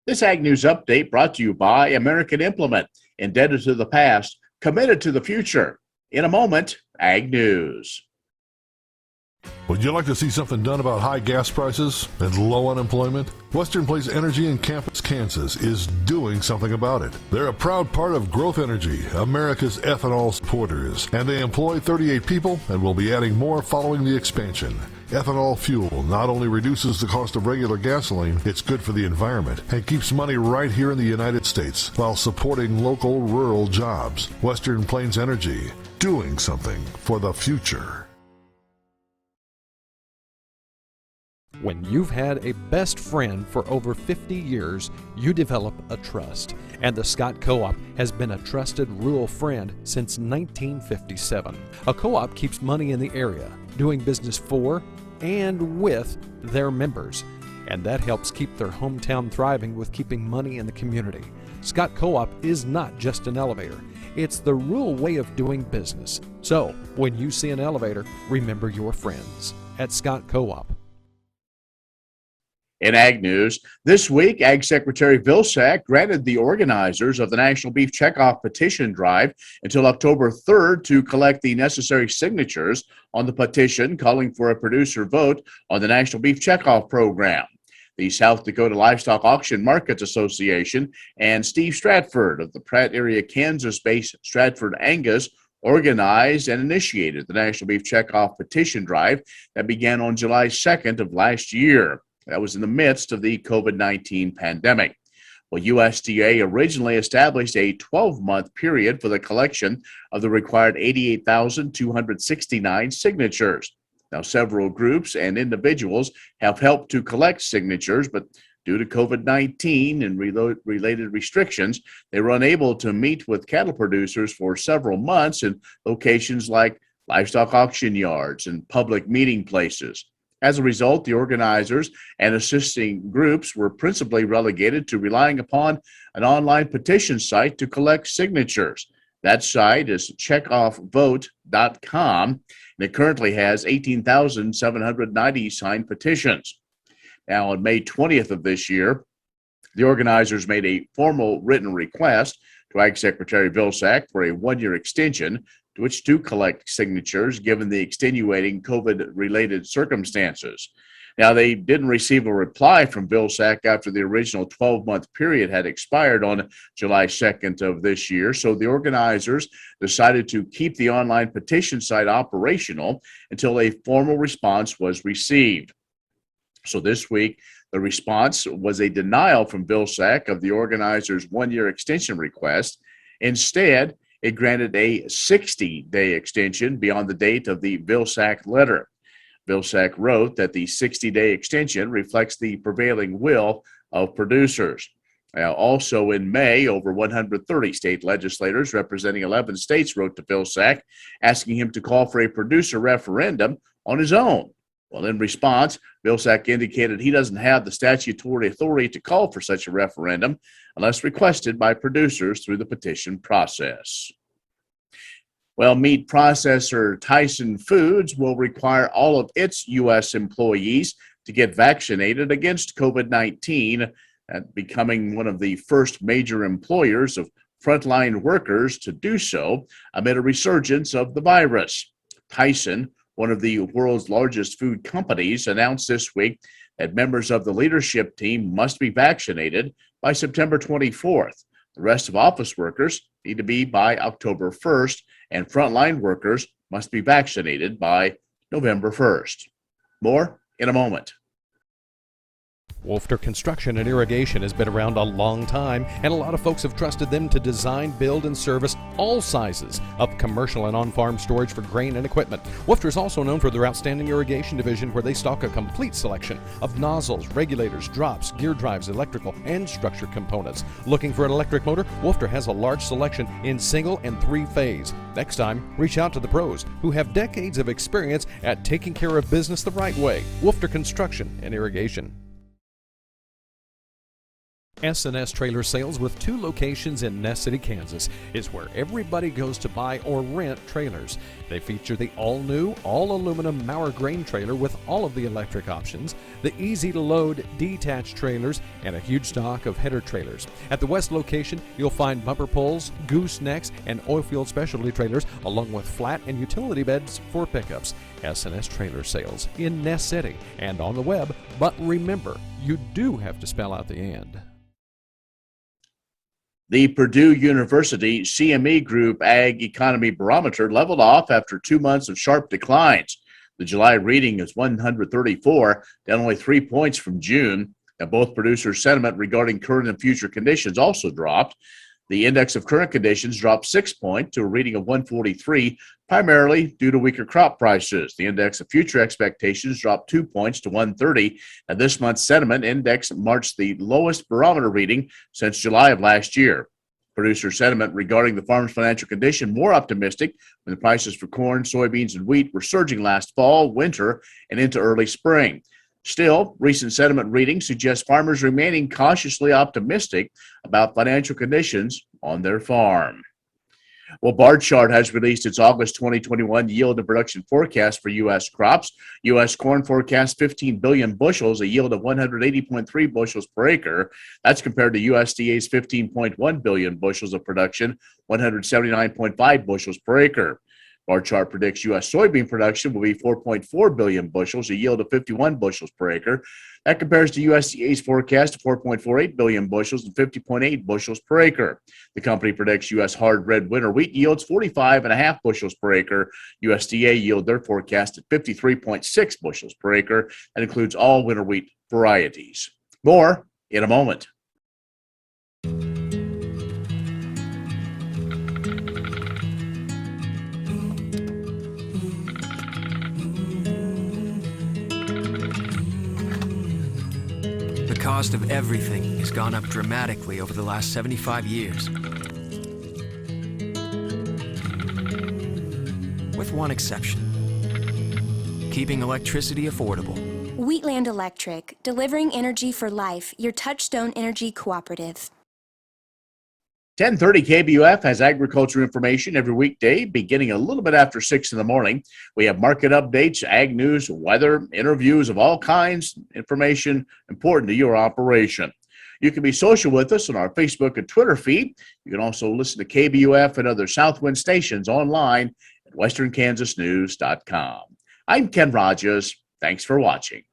This Ag News Update brought to you by American Implement, indebted to the past, committed to the future. In a moment, Ag News. Would you like to see something done about high gas prices and low unemployment? Western Place Energy in Campus, Kansas is doing something about it. They're a proud part of Growth Energy, America's ethanol supporters, and they employ 38 people and will be adding more following the expansion. Ethanol fuel not only reduces the cost of regular gasoline, it's good for the environment and keeps money right here in the United States while supporting local rural jobs. Western Plains Energy, doing something for the future. When you've had a best friend for over 50 years, you develop a trust. And the Scott Co-op has been a trusted rural friend since 1957. A co-op keeps money in the area, doing business for and with their members. And that helps keep their hometown thriving with keeping money in the community. Scott Co-op is not just an elevator. It's the rural way of doing business. So, when you see an elevator, remember your friends at Scott Co-op. In Ag News, this week, Ag Secretary Vilsack granted the organizers of the National Beef Checkoff petition drive until October 3rd to collect the necessary signatures on the petition calling for a producer vote on the National Beef Checkoff program. The South Dakota Livestock Auction Markets Association and Steve Stratford of the Pratt area, Kansas-based Stratford Angus organized and initiated the National Beef Checkoff petition drive that began on July 2nd of last year. That was in the midst of the COVID-19 pandemic. Well, USDA originally established a 12-month period for the collection of the required 88,269 signatures. Now, several groups and individuals have helped to collect signatures, but due to COVID-19 and related restrictions, they were unable to meet with cattle producers for several months in locations like livestock auction yards and public meeting places. As a result, the organizers and assisting groups were principally relegated to relying upon an online petition site to collect signatures. That site is checkoffvote.com, and it currently has 18,790 signed petitions. Now, on May 20th of this year, the organizers made a formal written request to Ag Secretary Vilsack for a one-year extension to which to collect signatures given the extenuating COVID-related circumstances. Now, they didn't receive a reply from Vilsack after the original 12-month period had expired on July 2nd of this year, so the organizers decided to keep the online petition site operational until a formal response was received. So this week, the response was a denial from Vilsack of the organizers' one-year extension request. Instead, it granted a 60-day extension beyond the date of the Vilsack letter. Vilsack wrote that the 60-day extension reflects the prevailing will of producers. Now, also in May, over 130 state legislators representing 11 states wrote to Vilsack asking him to call for a producer referendum on his own. Well, in response, Vilsack indicated he doesn't have the statutory authority to call for such a referendum unless requested by producers through the petition process. Well, meat processor Tyson Foods will require all of its U.S. employees to get vaccinated against COVID-19, becoming one of the first major employers of frontline workers to do so amid a resurgence of the virus. Tyson, one of the world's largest food companies, announced this week that members of the leadership team must be vaccinated by September 24th. The rest of office workers need to be by October 1st, and frontline workers must be vaccinated by November 1st. More in a moment. Wolfter Construction and Irrigation has been around a long time, and a lot of folks have trusted them to design, build, and service all sizes of commercial and on-farm storage for grain and equipment. Wolfter is also known for their outstanding irrigation division, where they stock a complete selection of nozzles, regulators, drops, gear drives, electrical, and structure components. Looking for an electric motor? Wolfter has a large selection in single and three-phase. Next time, reach out to the pros who have decades of experience at taking care of business the right way. Wolfter Construction and Irrigation. S&S Trailer Sales, with 2 locations in Ness City, Kansas, is where everybody goes to buy or rent trailers. They feature the all-new, all-aluminum Mauer grain trailer with all of the electric options, the easy-to-load detached trailers, and a huge stock of header trailers. At the west location, you'll find bumper poles, goosenecks, and oilfield specialty trailers, along with flat and utility beds for pickups. S&S Trailer Sales in Ness City and on the web, but remember, you do have to spell out the end. The Purdue University CME Group Ag Economy Barometer leveled off after 2 months of sharp declines. The July reading is 134, down only 3 points from June. And both producer sentiment regarding current and future conditions also dropped. The index of current conditions dropped 6 points to a reading of 143, primarily due to weaker crop prices. The index of future expectations dropped 2 points to 130, and this month's sentiment index marks the lowest barometer reading since July of last year. Producer sentiment regarding the farm's financial condition more optimistic when the prices for corn, soybeans, and wheat were surging last fall, winter, and into early spring. Still, recent sentiment readings suggest farmers remaining cautiously optimistic about financial conditions on their farm. Well, Barchart has released its August 2021 yield and production forecast for U.S. crops. U.S. corn forecasts 15 billion bushels, a yield of 180.3 bushels per acre. That's compared to USDA's 15.1 billion bushels of production, 179.5 bushels per acre. Barchart predicts U.S. soybean production will be 4.4 billion bushels, a yield of 51 bushels per acre. That compares to USDA's forecast of 4.48 billion bushels and 50.8 bushels per acre. The company predicts U.S. hard red winter wheat yields 45.5 bushels per acre. USDA yield their forecast at 53.6 bushels per acre. That includes all winter wheat varieties. More in a moment. The cost of everything has gone up dramatically over the last 75 years. With one exception: keeping electricity affordable. Wheatland Electric, delivering energy for life, your Touchstone Energy Cooperative. 10:30 KBUF has agriculture information every weekday, beginning a little bit after 6 in the morning. We have market updates, ag news, weather, interviews of all kinds, information important to your operation. You can be social with us on our Facebook and Twitter feed. You can also listen to KBUF and other Southwind stations online at westernkansasnews.com. I'm Ken Rogers. Thanks for watching.